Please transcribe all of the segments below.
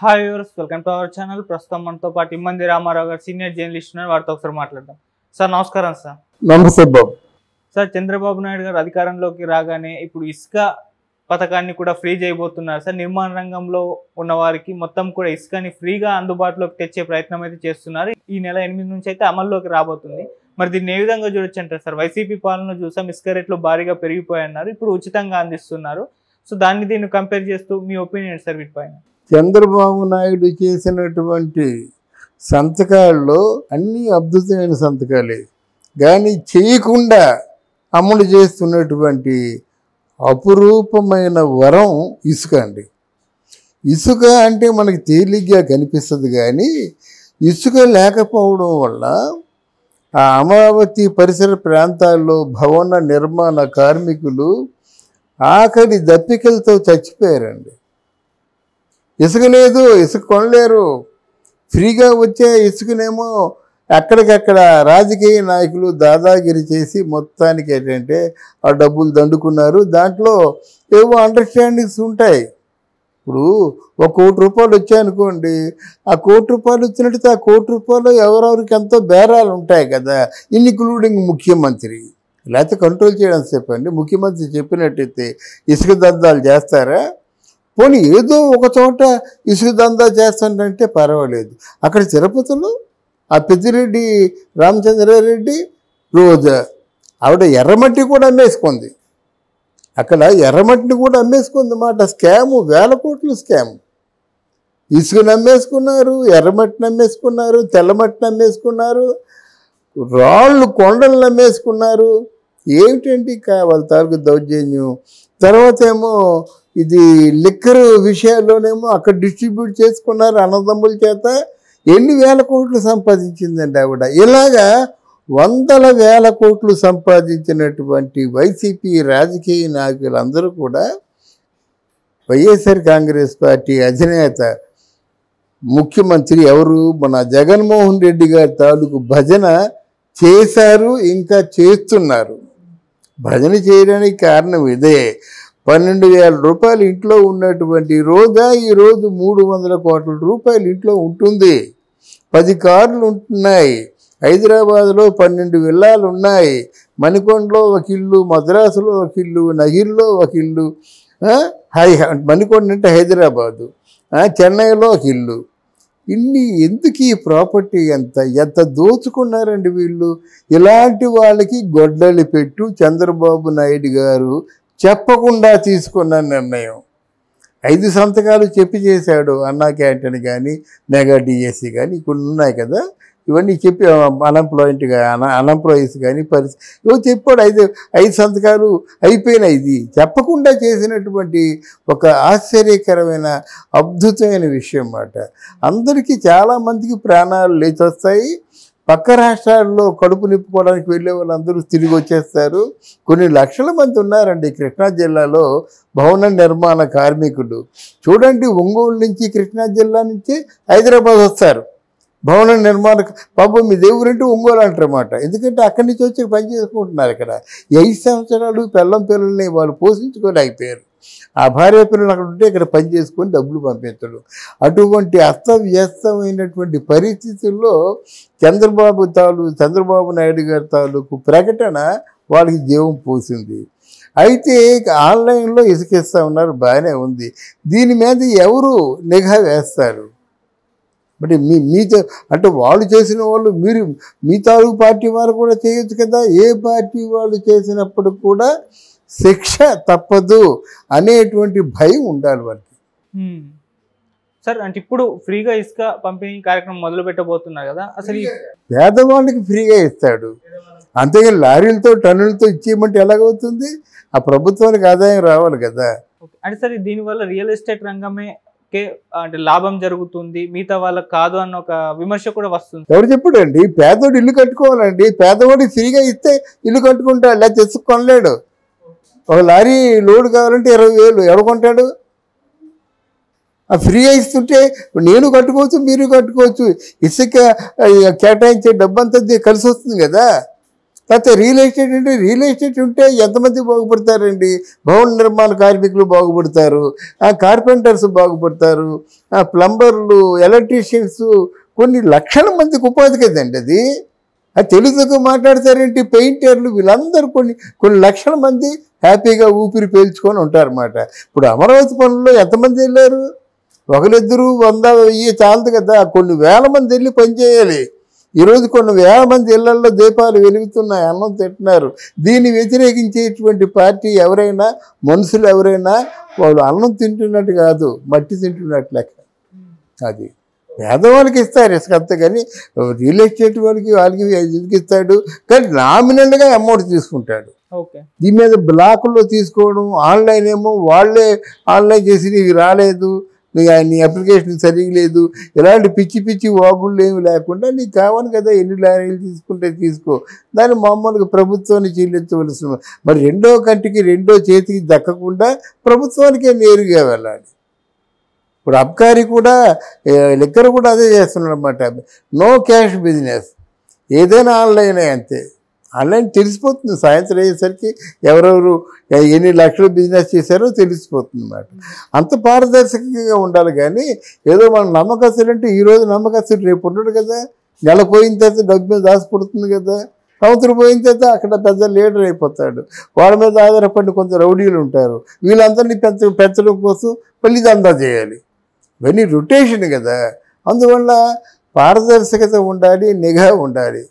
Hi viewers, welcome to our channel. ప్రస్తుతం మనతో పాటు ఇమ్మంది రామారావు గారు సీనియర్ జర్నలిస్ట్ ఉన్నారు. వారితో ఒకసారి మాట్లాడదాం. సార్ నమస్కారం. సార్ నమస్తే బాబు. సార్, చంద్రబాబు నాయుడు గారు అధికారంలోకి రాగానే ఇప్పుడు ఇసుక పథకాన్ని కూడా ఫ్రీ చేయబోతున్నారు. సార్, నిర్మాణ రంగంలో ఉన్న వారికి మొత్తం కూడా ఇసుకని ఫ్రీగా అందుబాటులోకి తెచ్చే ప్రయత్నం అయితే చేస్తున్నారు. ఈ నెల 8 నుంచి అయితే అమల్లోకి రాబోతుంది. మరి దీన్ని ఏ విధంగా చూడొచ్చు అంటారు సార్? వైసీపీ పాలన చూసాం, ఇసుక రేట్లు భారీగా పెరిగిపోయన్నారు, ఇప్పుడు ఉచితంగా అందిస్తున్నారు. సో దీన్ని కంపేర్ చేస్తూ మీ ఒపీనియన్ సార్ వీటిపైన? చంద్రబాబు నాయుడు చేసినటువంటి సంతకాల్లో అన్నీ అద్భుతమైన సంతకాలే, కానీ చేయకుండా అమలు చేస్తున్నటువంటి అపురూపమైన వరం ఇసుక అండి. ఇసుక అంటే మనకి తేలిగ్గా కనిపిస్తుంది, కానీ ఇసుక లేకపోవడం వల్ల ఆ అమరావతి పరిసర ప్రాంతాల్లో భవన నిర్మాణ కార్మికులు ఆఖరి దప్పికలతో చచ్చిపోయారండి. ఇసుక లేదు, ఇసుక కొనలేరు. ఫ్రీగా వచ్చే ఇసుకనేమో ఎక్కడికక్కడ రాజకీయ నాయకులు దాదాగిరి చేసి మొత్తానికి ఏంటంటే ఆ డబ్బులు దండుకున్నారు. దాంట్లో ఏవో అండర్స్టాండింగ్స్ ఉంటాయి. ఇప్పుడు ఒక ₹1 వచ్చాయనుకోండి, ఆ ₹1 వచ్చినట్టు ఆ ₹1 ఎవరెవరికి ఎంతో బేరాలు ఉంటాయి కదా, ఇన్క్లూడింగ్ ముఖ్యమంత్రి. లేకపోతే కంట్రోల్ చేయడానికి చెప్పండి. ముఖ్యమంత్రి చెప్పినట్టయితే ఇసుక దందాలు చేస్తారా? పోనీ ఏదో ఒక చోట ఇసుక దందా చేస్తానంటే పర్వాలేదు. అక్కడ తిరుపతిలో ఆ పెద్దిరెడ్డి రామచంద్రారెడ్డి రోజా ఆవిడ ఎర్రమట్టి కూడా అమ్మేసుకుంది. అక్కడ ఎర్రమట్టిని కూడా అమ్మేసుకుంది అన్నమాట. స్కాము, వేల కోట్ల స్కాము. ఇసుకని అమ్మేసుకున్నారు, ఎర్రమట్టిని అమ్మేసుకున్నారు, తెల్లమట్టిని అమ్మేసుకున్నారు, రాళ్ళు కొండలను అమ్మేసుకున్నారు. ఏమిటండి వాళ్ళ తాలూకు దౌర్జన్యం? తర్వాత ఏమో ఇది లిక్కర్ విషయాల్లోనేమో అక్కడ డిస్ట్రిబ్యూట్ చేసుకున్నారు అన్నదమ్ముల చేత. ఎన్ని వేల కోట్లు సంపాదించిందండి ఆవిడ. ఇలాగా వందల వేల కోట్లు సంపాదించినటువంటి వైసీపీ రాజకీయ నాయకులందరూ కూడా వైఎస్ఆర్ కాంగ్రెస్ పార్టీ అధినేత ముఖ్యమంత్రి ఎవరు మన జగన్మోహన్ రెడ్డి గారి తాలూకు భజన చేశారు, ఇంకా చేస్తున్నారు. భజన చేయడానికి కారణం ఇదే. ₹12,000 ఇంట్లో ఉన్నటువంటి రోజా ఈరోజు ₹300 కోట్ల ఇంట్లో ఉంటుంది. 10 కార్లు ఉంటున్నాయి. హైదరాబాద్లో 12 విల్లాలు ఉన్నాయి. మణికొండలో ఒక ఇల్లు, మద్రాసులో ఒక ఇల్లు, నగిరిలో ఒక ఇల్లు, మణికొండ అంటే హైదరాబాదు, చెన్నైలో ఒక ఇల్లు. ఇన్ని ఎందుకు ఈ ప్రాపర్టీ ఎంత దోచుకున్నారండి వీళ్ళు? ఇలాంటి వాళ్ళకి గొడ్డలి పెట్టు చంద్రబాబు నాయుడు గారు చెప్పకుండా తీసుకున్న నిర్ణయం. 5 సంతకాలు చెప్పి చేశాడు. అన్నా క్యాంటీన్ కానీ, మెగా డిఎస్సి కానీ కొన్ని ఉన్నాయి కదా, ఇవన్నీ చెప్పి అన్ఎంప్లాయీస్ కానీ ఇవో చెప్పాడు. 5 సంతకాలు అయిపోయినాయి. ఇది చెప్పకుండా చేసినటువంటి ఒక ఆశ్చర్యకరమైన అద్భుతమైన విషయం అన్నమాట. అందరికీ చాలామందికి ప్రాణాలు లేచొస్తాయి. పక్క రాష్ట్రాల్లో కడుపు నింపుకోవడానికి వెళ్ళే వాళ్ళందరూ తిరిగి వచ్చేస్తారు. కొన్ని లక్షల మంది ఉన్నారండి కృష్ణా జిల్లాలో భవన నిర్మాణ కార్మికులు. చూడండి, ఒంగోలు నుంచి, కృష్ణా జిల్లా నుంచి హైదరాబాద్ వస్తారు భవన నిర్మాణ. పాపం మీ దేవురంటే ఒంగోలు అంటారన్నమాట. ఎందుకంటే అక్కడి నుంచి వచ్చి పని చేసుకుంటున్నారు. ఇక్కడ 5 సంవత్సరాలు పిల్లల్ని వాళ్ళు పోషించుకోలేకపోయారు. ఆ భార్య పిల్లలు అక్కడ ఉంటే ఇక్కడ పని చేసుకొని డబ్బులు పంపించడం. అటువంటి అస్తవ్యస్తమైనటువంటి పరిస్థితుల్లో చంద్రబాబు నాయుడు గారి తాలూకు ప్రకటన వాళ్ళకి జీవం పోసింది. అయితే ఆన్లైన్లో ఇసుకిస్తూ ఉన్నారు, బాగానే ఉంది. దీని మీద ఎవరు నిఘా వేస్తారు? అంటే మీతో అంటే వాళ్ళు చేసిన వాళ్ళు మీరు మీ తాలూకు పార్టీ వారు కూడా చేయొచ్చు కదా. ఏ పార్టీ వాళ్ళు చేసినప్పుడు కూడా శిక్ష తప్పదు అనేటువంటి భయం ఉండాలి వాళ్ళకి. సార్, అంటే ఇప్పుడు ఫ్రీగా ఇసుక పంపిణీ కార్యక్రమం మొదలు పెట్టబోతున్నారు కదా, అసలు పేదవాళ్ళకి ఫ్రీగా ఇస్తాడు, అంతేగాని లారీలతో టన్నులతో ఇచ్చేయమంటే ఎలాగవుతుంది? ఆ ప్రభుత్వానికి ఆదాయం రావాలి కదా. అంటే సార్, దీనివల్ల రియల్ ఎస్టేట్ రంగమే అంటే లాభం జరుగుతుంది, మిగతా వాళ్ళకి కాదు అన్న ఒక విమర్శ కూడా వస్తుంది. ఎవరు చెప్పాడండి? పేదవాడు ఇల్లు కట్టుకోవాలండి. పేదవాడికి ఫ్రీగా ఇస్తే ఇల్లు కట్టుకుంటాడు, లేదా తెచ్చుకొనలేడు. ఒక లారీ లోడ్ కావాలంటే 20,000 ఎవరు కొంటాడు? ఆ ఫ్రీగా ఇస్తుంటే నేను కట్టుకోవచ్చు, మీరు కట్టుకోవచ్చు. ఇసుక కేటాయించే డబ్బంతా కలిసి వస్తుంది కదా. తర్వాత రియల్ ఎస్టేట్ అంటే రియల్ ఎస్టేట్ ఉంటే ఎంతమంది బాగుపడతారండి? భవన నిర్మాణ కార్మికులు బాగుపడతారు, కార్పెంటర్స్ బాగుపడతారు, ప్లంబర్లు, ఎలక్ట్రీషియన్స్, కొన్ని లక్షల మందికి ఉపాధి కదండి అది. తెలుగుతో మాట్లాడతారేంటి? పెయింటర్లు, వీళ్ళందరూ కొన్ని లక్షల మంది హ్యాపీగా ఊపిరి పీల్చుకొని ఉంటారన్నమాట. ఇప్పుడు అమరావతి పనుల్లో ఎంతమంది వెళ్ళారు? ఒకరిద్దరు 100, 1000 చాలదు కదా, కొన్ని వేల మంది వెళ్ళి పనిచేయాలి. ఈరోజు కొన్ని వేల మంది ఇళ్లలో దీపాలు వెలుగుతున్నాయి, అన్నం తింటున్నారు. దీన్ని వ్యతిరేకించేటువంటి పార్టీ ఎవరైనా, మనుషులు ఎవరైనా, వాళ్ళు అన్నం తింటున్నట్టు కాదు, మట్టి తింటున్నట్టు లెక్క. అది పేదవాళ్ళకి ఇస్తారు ఇసుక, అంతే కానీ రియల్ ఎస్టేట్ వాళ్ళకి ఎందుకు ఇస్తాడు? కానీ నామినల్గా అమౌంట్ తీసుకుంటాడు. దీని మీద బ్లాకుల్లో తీసుకోవడం, ఆన్లైన్ ఏమో వాళ్ళే ఆన్లైన్ చేసి నీకు రాలేదు, నీ అప్లికేషన్ సరిగ్గా లేదు, ఇలాంటి పిచ్చి పిచ్చి వాగుళ్ళు ఏమి లేకుండా నీకు కావాలి కదా, ఎన్ని లారీలు తీసుకుంటే తీసుకో, దాన్ని మామూలుగా ప్రభుత్వాన్ని చెల్లించవలసిన. మరి రెండో కంటికి రెండో చేతికి దక్కకుండా ప్రభుత్వానికే నేరుగా వెళ్ళాలి. ఇప్పుడు అబ్కారీ కూడా, లిక్కర్ కూడా అదే చేస్తున్నాడు అన్నమాట. నో క్యాష్ బిజినెస్, ఏదైనా ఆన్లైనే, అంతే. ఆన్లైన్ తెలిసిపోతుంది, సాయంత్రం అయ్యేసరికి ఎవరెవరు ఎన్ని లక్షలు బిజినెస్ చేశారో తెలిసిపోతుంది అన్నమాట. అంత పారదర్శకంగా ఉండాలి. కానీ ఏదో మన నమ్మకస్తులు అంటే ఈరోజు నమ్మకస్తులు రేపు ఉండడు కదా, నెల పోయిన తర్వాత డబ్బు మీద దాచిపడుతుంది కదా, సంవత్సరం పోయిన తర్వాత అక్కడ పెద్ద లీడర్ అయిపోతాడు. వాళ్ళ మీద ఆధారపడి కొంత రౌడీలు ఉంటారు, వీళ్ళందరినీ పెంచడం కోసం మళ్ళీ దందా చేయాలి. ఇవన్నీ రొటేషన్ కదా. అందువల్ల పారదర్శకత ఉండాలి, నిఘా ఉండాలి.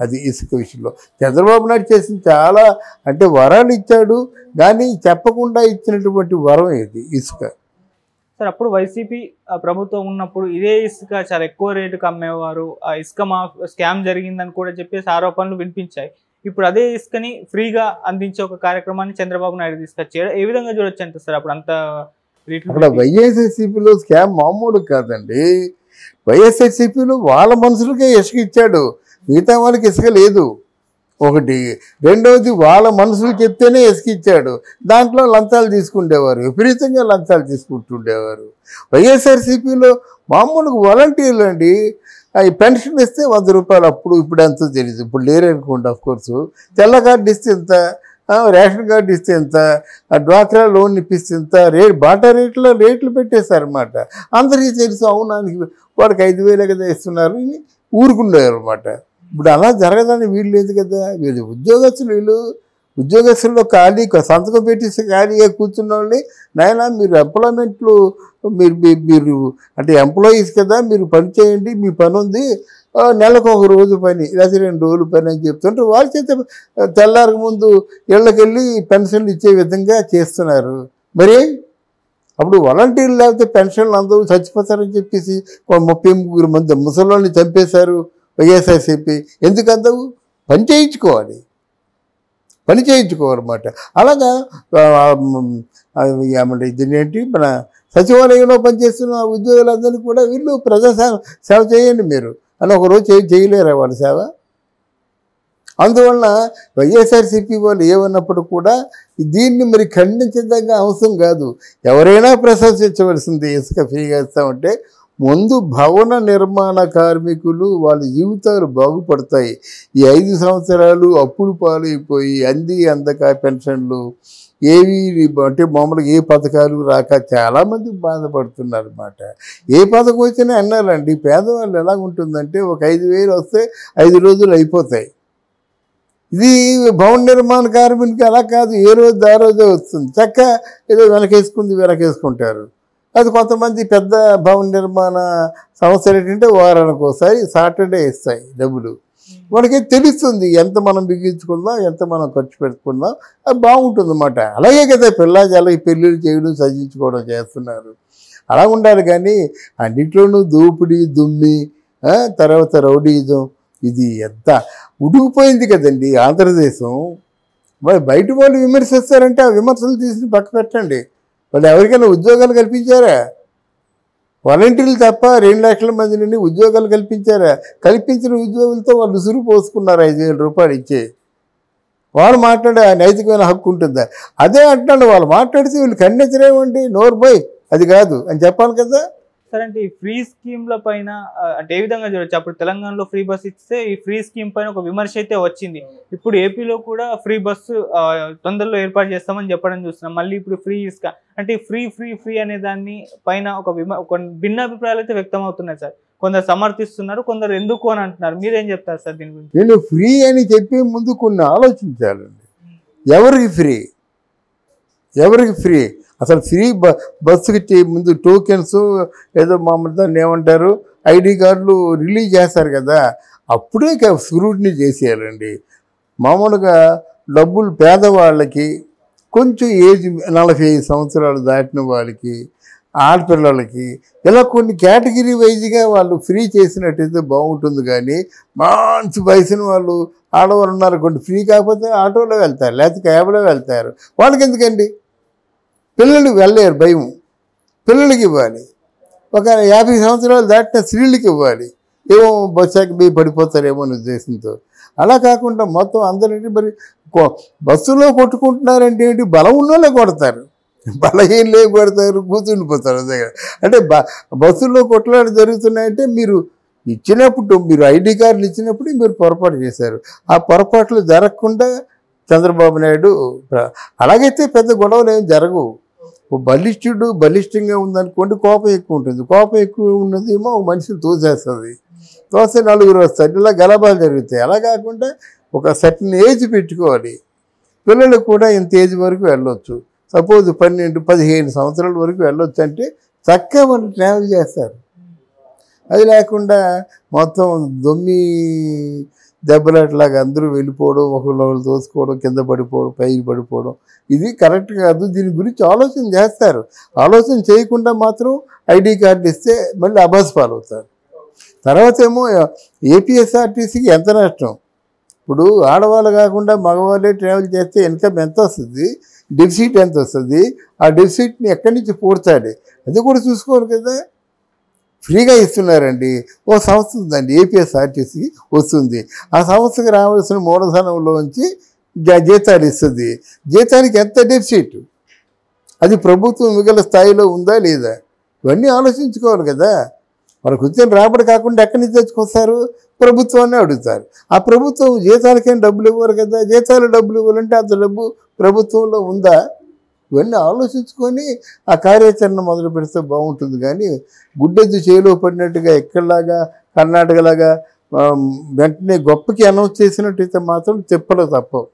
అది ఇసుక విషయంలో చంద్రబాబు నాయుడు చేసింది చాలా, అంటే వరాలు ఇచ్చాడు కానీ చెప్పకుండా ఇచ్చినటువంటి వరం ఇది ఇసుక. సార్, అప్పుడు వైసీపీ ప్రభుత్వం ఉన్నప్పుడు ఇదే ఇసుక చాలా ఎక్కువ రేటుకి అమ్మేవారు, ఆ ఇసుక స్కామ్ జరిగిందని కూడా చెప్పేసి ఆరోపణలు వినిపించాయి. ఇప్పుడు అదే ఇసుకని ఫ్రీగా అందించే ఒక కార్యక్రమాన్ని చంద్రబాబు నాయుడు తీసుకొచ్చాడు. ఏ విధంగా చూడొచ్చు అంటే సార్ అప్పుడు అంత అక్కడ వైఎస్ఆర్సీపీలో స్కామ్ మామూలు కాదండి. వైఎస్ఆర్సీపీలో వాళ్ళ మనుషులకే ఇసుక ఇచ్చాడు, మిగతా వాళ్ళకి ఇసుక లేదు ఒకటి. రెండవది వాళ్ళ మనుషులు చెప్తేనే ఇసుక ఇచ్చాడు, దాంట్లో లంచాలు తీసుకుండేవారు, విపరీతంగా లంచాలు తీసుకుంటుండేవారు. వైఎస్ఆర్సీపీలో మామూలుగా వాలంటీర్లు అండి, ఈ పెన్షన్ ఇస్తే 100 రూపాయలు, అప్పుడు ఇప్పుడు ఎంతో తెలియదు, ఇప్పుడు లేరనుకోండి. ఆఫ్కోర్సు తెల్ల కార్డు ఇస్తే ఎంత, రేషన్ కార్డు ఇస్తే ఎంత, డ్వాక్రా లోన్ ఇప్పిస్తే ఎంత, బాటా రేట్లు పెట్టేశారన్నమాట. అందరికీ తెలుసు, అవునానికి వాడికి 5,000 కదా ఇస్తున్నారు అని ఊరుకుండేవారు అన్నమాట. ఇప్పుడు అలా జరగదని వీళ్ళు లేదు కదా, వీళ్ళు ఉద్యోగస్తుల్లో ఖాళీ సంతకం పెట్టేసి ఖాళీగా కూర్చున్న వాళ్ళని, నాయన మీరు ఎంప్లాయ్మెంట్లు మీరు అంటే ఎంప్లాయీస్ కదా, మీరు పని చేయండి, మీ పని ఉంది, నెలకు 1 రోజు పని లేదా 2 రోజులు పని అని చెప్తుంటే వాళ్ళ చేత తెల్లారక ముందు ఇళ్ళకెళ్ళి పెన్షన్లు ఇచ్చే విధంగా చేస్తున్నారు. మరి అప్పుడు వాలంటీర్లు లేకపోతే పెన్షన్లు అందరూ చచ్చిపోతారని చెప్పేసి 33 మంది ముసలోళ్ళని చంపేశారు వైఎస్ఆర్సీపీ. ఎందుకు అందవు? పని చేయించుకోవాలన్నమాట. అలాగా దీన్ని ఏంటి, మన సచివాలయంలో పనిచేస్తున్న ఉద్యోగులందరినీ కూడా వీళ్ళు ప్రజా సేవ చేయండి మీరు అని ఒకరోజు చేయలేరా వాళ్ళ సేవ? అందువలన వైఎస్ఆర్సీపీ వాళ్ళు ఏమన్నప్పుడు కూడా దీన్ని మరి ఖండించదగ్గ అవసరం కాదు. ఎవరైనా ప్రశంసించవలసింది ఇసుక ఫ్రీగా ఇస్తామంటే ముందు భవన నిర్మాణ కార్మికులు వాళ్ళ జీవితాలు బాగుపడతాయి. ఈ 5 సంవత్సరాలు అప్పులు పాలైపోయి అందక పెన్షన్లు ఏవి అంటే మామూలుగా ఏ పథకాలు రాక చాలామంది బాధపడుతున్నారు అన్నమాట. ఏ పథకం వచ్చినా అన్నారండి, పేదవాళ్ళు ఎలాగుంటుందంటే ఒక 5,000 వస్తే 5 రోజులు అయిపోతాయి. ఇది భవన నిర్మాణ కార్మికులకి అలా కాదు, ఏ రోజు ఆ రోజే వస్తుంది. చక్క ఏదో వెనకేసుకుంటారు. అది కొంతమంది పెద్ద భవన నిర్మాణ సంస్థలు ఏంటంటే వారానికి ఒకసారి సాటర్డే ఇస్తాయి డబ్బులు. మనకి తెలుస్తుంది ఎంత మనం బిగించుకుందాం, ఎంత మనం ఖర్చు పెట్టుకుందాం, అది బాగుంటుంది అన్నమాట. అలాగే కదా అలాగే పెళ్ళిళ్ళు చేయడం, సజించుకోవడం చేస్తున్నారు. అలా ఉండాలి. కానీ అన్నిట్లోనూ దోపిడీ, దుమ్మి, తర్వాత రౌడీజం, ఇది ఎంత ఉడికిపోయింది కదండి ఆంధ్రదేశం. మరి బయట వాళ్ళు విమర్శిస్తారంటే ఆ విమర్శలు తీసి పక్క పెట్టండి. వాళ్ళు ఎవరికైనా ఉద్యోగాలు కల్పించారా? వాలంటీర్లు తప్ప 2 లక్షల మంది నుండి ఉద్యోగాలు కల్పించారా? కల్పించిన ఉద్యోగులతో వాళ్ళు ఉసురు పోసుకున్నారు 5,000 రూపాయలు ఇచ్చే. వాళ్ళు మాట్లాడే నైతికమైన హక్కు ఉంటుందా? అదే అంటున్నాడు, వాళ్ళు మాట్లాడితే వీళ్ళు ఖండించరేమండి, నోరు పోయి అది కాదు అని చెప్పాలి కదా. సరే అంటే ఈ ఫ్రీ స్కీమ్ల పైన అంటే ఏ విధంగా చూడొచ్చు? అప్పుడు తెలంగాణలో ఫ్రీ బస్ ఇస్తే ఈ ఫ్రీ స్కీమ్ పైన ఒక విమర్శ అయితే వచ్చింది. ఇప్పుడు ఏపీలో కూడా ఫ్రీ బస్సు తొందరలో ఏర్పాటు చేస్తామని చెప్పడం చూస్తున్నాం. మళ్ళీ ఇప్పుడు ఫ్రీ ఇసుక అంటే ఫ్రీ ఫ్రీ ఫ్రీ అనే దాన్ని పైన ఒక భిన్నాభిప్రాయాలు అయితే వ్యక్తం అవుతున్నాయి సార్. కొందరు సమర్థిస్తున్నారు, కొందరు ఎందుకు అని అంటున్నారు. మీరేం చెప్తారు సార్ దీని గురించి? నేను ఫ్రీ అని చెప్పే ముందు కొన్ని ఆలోచించాలండి. ఎవరికి ఫ్రీ, ఎవరికి ఫ్రీ? అసలు ఫ్రీ బస్సుకి ముందు టోకెన్స్ ఏదో మామూలు దాన్ని ఏమంటారు ఐడి కార్డులు రిలీజ్ చేస్తారు కదా, అప్పుడే స్క్రూటినీ చేసేయాలండి. మామూలుగా డబ్బులు పేదవాళ్ళకి, కొంచెం ఏజ్ 45 సంవత్సరాలు దాటిన వాళ్ళకి, ఆడపిల్లలకి ఇలా కొన్ని కేటగిరీ వైజ్గా వాళ్ళు ఫ్రీ చేసినట్టయితే బాగుంటుంది. కానీ మంచి వయసుని వాళ్ళు ఆడవాళ్ళు ఉన్నారు కొన్ని ఫ్రీ కాకపోతే ఆటోలో వెళ్తారు, లేకపోతే క్యాబ్లో వెళ్తారు. వాళ్ళకి ఎందుకండి? పిల్లలు వెళ్ళలేరు, భయం. పిల్లలకి ఇవ్వాలి. ఒక 50 సంవత్సరాలు దాటిన స్త్రీలకి ఇవ్వాలి. ఏమో బస్సాకి పోయి పడిపోతారేమో అనే ఉద్దేశంతో. అలా కాకుండా మొత్తం అందరికీ మరి బస్సులో కొట్టుకుంటున్నారంటే ఏంటి? బలం ఉన్నోళ్ళే కొడతారు, బలహీన లేక కొడతారు, కూర్చుండిపోతారు దగ్గర. అంటే బస్సుల్లో కొట్లాట జరుగుతున్నాయంటే మీరు ఇచ్చినప్పుడు, మీరు ఐడి కార్డులు ఇచ్చినప్పుడు మీరు పొరపాటు చేశారు. ఆ పొరపాట్లు జరగకుండా చంద్రబాబు నాయుడు, అలాగైతే పెద్ద గొడవలు ఏం జరగవు. బలిష్టంగా ఉందనుకోండి, కోపం ఎక్కువ ఉంటుంది. కోపం ఎక్కువ ఉన్నదేమో ఒక మనిషిని తోసేస్తుంది, తోస్తే నలుగురు వస్తారు, ఇలా గలబాలు జరుగుతాయి. అలా కాకుండా ఒక సర్టన్ ఏజ్ పెట్టుకోవాలి. పిల్లలు కూడా ఇంత ఏజ్ వరకు వెళ్ళొచ్చు. సపోజ్ 12-15 సంవత్సరాల వరకు వెళ్ళొచ్చు అంటే చక్కగా వాళ్ళు ట్రావెల్ చేస్తారు. అది లేకుండా మొత్తం దొమ్మి దెబ్బలాట్లాగా అందరూ వెళ్ళిపోవడం, ఒకళ్ళు తోసుకోవడం, కింద పడిపోవడం, పైకి పడిపోవడం, ఇది కరెక్ట్ కాదు. దీని గురించి ఆలోచన చేస్తారు. ఆలోచన చేయకుండా మాత్రం ఐడి కార్డు ఇస్తే మళ్ళీ అబాస్ పాలవుతారు. తర్వాత ఏమో ఏపీఎస్ఆర్టీసీకి ఎంత నష్టం. ఇప్పుడు ఆడవాళ్ళు కాకుండా మగవాళ్ళే ట్రావెల్ చేస్తే ఇన్కమ్ ఎంత వస్తుంది, డెఫిసిట్ ఎంత వస్తుంది, ఆ డెఫిసిట్ని ఎక్కడి నుంచి పూడ్చాలి అది కూడా చూసుకోవాలి కదా. ఫ్రీగా ఇస్తున్నారండి. ఓ సంస్థ ఉందండి ఏపీఎస్ఆర్టీసీ వస్తుంది, ఆ సంస్థకి రావాల్సిన మూలధనంలోంచి జీతాలు ఇస్తుంది. జీతానికి ఎంత డెఫిసిట్, అది ప్రభుత్వం మిగిలిన స్థాయిలో ఉందా లేదా, ఇవన్నీ ఆలోచించుకోవాలి కదా. వాళ్ళకి వచ్చిన రాబడి కాకుండా ఎక్కడి నుంచి తెచ్చుకొస్తారు? ప్రభుత్వాన్ని అడుగుతారు. ఆ ప్రభుత్వం జీతాలకేం డబ్బులు ఇవ్వరు కదా. జీతాలు డబ్బులు ఇవ్వాలంటే అంత డబ్బు ప్రభుత్వంలో ఉందా? ఇవన్నీ ఆలోచించుకొని ఆ కార్యాచరణ మొదలు పెడితే బాగుంటుంది. కానీ గుడ్డెద్దు చేలో పడినట్టుగా ఎక్కడలాగా కర్ణాటకలాగా వెంటనే గొప్పకి అనౌన్స్ చేసినట్టయితే మాత్రం తిప్పలు తప్పవు.